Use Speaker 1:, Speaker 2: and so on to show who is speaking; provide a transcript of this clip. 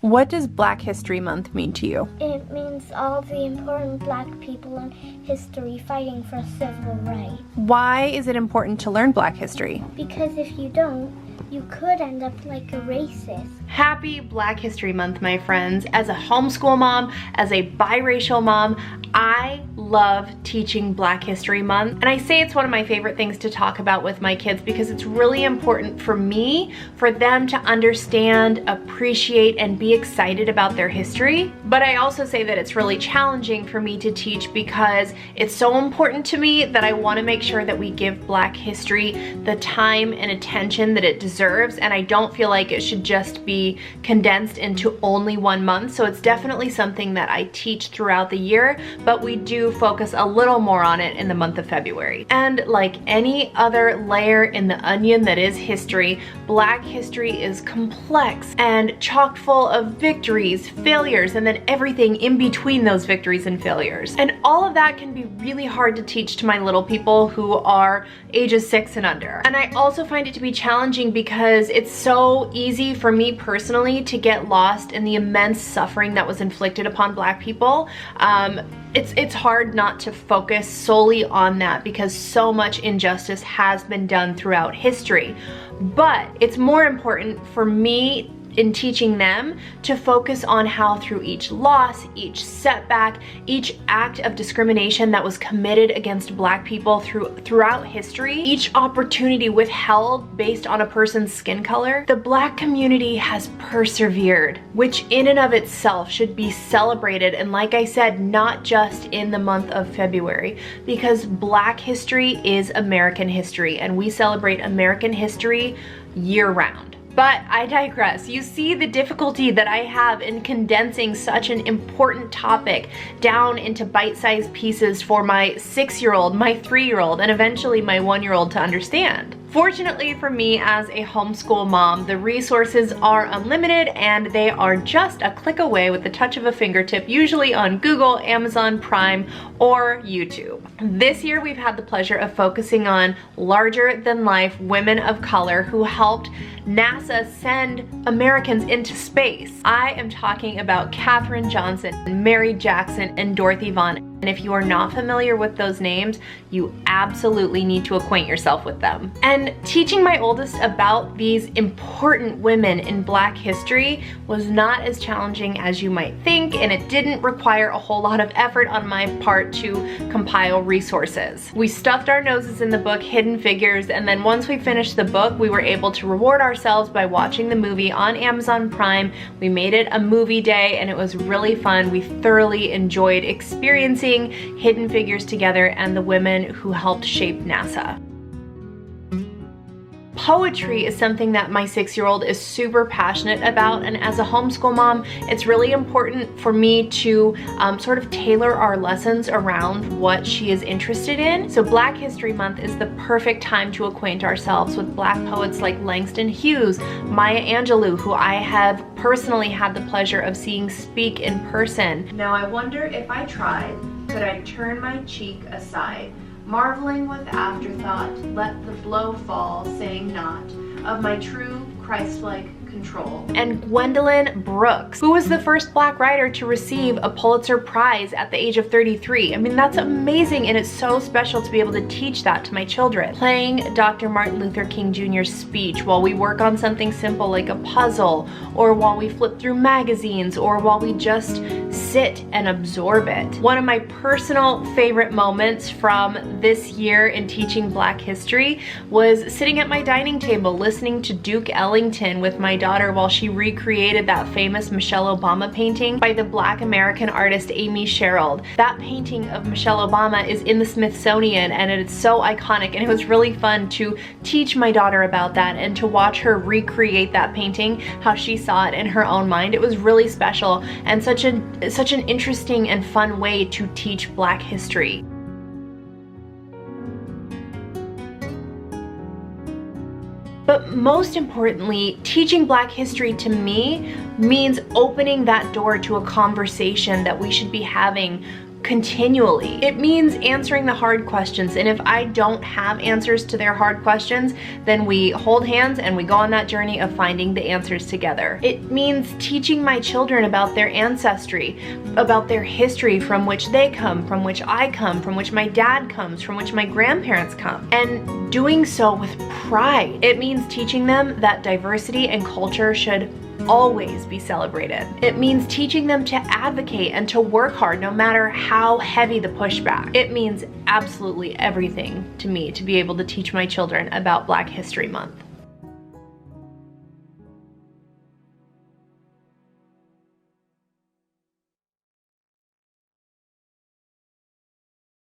Speaker 1: What does Black History Month mean to you?
Speaker 2: It means all the important black people in history fighting for civil rights.
Speaker 1: Why is it important to learn Black history?
Speaker 2: Because if you don't, you could end up like a racist.
Speaker 3: Happy Black History Month, my friends. As a homeschool mom, as a biracial mom, I love teaching Black History Month. And I say it's one of my favorite things to talk about with my kids because it's really important for me, for them to understand, appreciate, and be excited about their history. But I also say that it's really challenging for me to teach because it's so important to me that I want to make sure that we give Black history the time and attention that it deserves. And I don't feel like it should just be condensed into only 1 month. So it's definitely something that I teach throughout the year, but we do focus a little more on it in the month of February. And like any other layer in the onion that is history, Black history is complex and chock full of victories, failures, and then everything in between those victories and failures. And all of that can be really hard to teach to my little people who are ages 6 and under. And I also find it to be challenging because it's so easy for me personally to get lost in the immense suffering that was inflicted upon Black people. It's hard not to focus solely on that because so much injustice has been done throughout history. But it's more important for me in teaching them to focus on how through each loss, each setback, each act of discrimination that was committed against Black people throughout history, each opportunity withheld based on a person's skin color, the Black community has persevered, which in and of itself should be celebrated. And like I said, not just in the month of February, because Black history is American history and we celebrate American history year-round. But I digress. You see the difficulty that I have in condensing such an important topic down into bite-sized pieces for my 6-year-old, my 3-year-old, and eventually my 1-year-old to understand. Fortunately for me as a homeschool mom, the resources are unlimited and they are just a click away with the touch of a fingertip, usually on Google, Amazon Prime, or YouTube. This year we've had the pleasure of focusing on larger than life women of color who helped NASA send Americans into space. I am talking about Katherine Johnson, Mary Jackson, and Dorothy Vaughan. And if you are not familiar with those names, you absolutely need to acquaint yourself with them. And teaching my oldest about these important women in Black history was not as challenging as you might think, and it didn't require a whole lot of effort on my part to compile resources. We stuffed our noses in the book Hidden Figures, and then once we finished the book, we were able to reward ourselves by watching the movie on Amazon Prime. We made it a movie day, and it was really fun. We thoroughly enjoyed experiencing Hidden Figures together and the women who helped shape NASA. Poetry is something that my 6-year-old is super passionate about, and as a homeschool mom, it's really important for me to sort of tailor our lessons around what she is interested in. So Black History Month is the perfect time to acquaint ourselves with Black poets like Langston Hughes, Maya Angelou, who I have personally had the pleasure of seeing speak in person. Now I wonder if I tried, could I turn my cheek aside? Marveling with afterthought, let the blow fall, saying not of my true Christ-like control. And Gwendolyn Brooks, who was the first Black writer to receive a Pulitzer Prize at the age of 33. I mean, that's amazing, and it's so special to be able to teach that to my children. Playing Dr. Martin Luther King Jr.'s speech while we work on something simple like a puzzle, or while we flip through magazines, or while we just sit and absorb it. One of my personal favorite moments from this year in teaching Black history was sitting at my dining table listening to Duke Ellington with my daughter while she recreated that famous Michelle Obama painting by the Black American artist Amy Sherald. That painting of Michelle Obama is in the Smithsonian and it's so iconic, and it was really fun to teach my daughter about that and to watch her recreate that painting, how she saw it in her own mind. It was really special and such an interesting and fun way to teach Black history. But most importantly, teaching Black history to me means opening that door to a conversation that we should be having continually. It means answering the hard questions, and if I don't have answers to their hard questions, then we hold hands and we go on that journey of finding the answers together. It means teaching my children about their ancestry, about their history, from which they come, from which I come, from which my dad comes, from which my grandparents come, and doing so with pride. It means teaching them that diversity and culture should always be celebrated. It means teaching them to advocate and to work hard no matter how heavy the pushback. It means absolutely everything to me to be able to teach my children about Black History Month.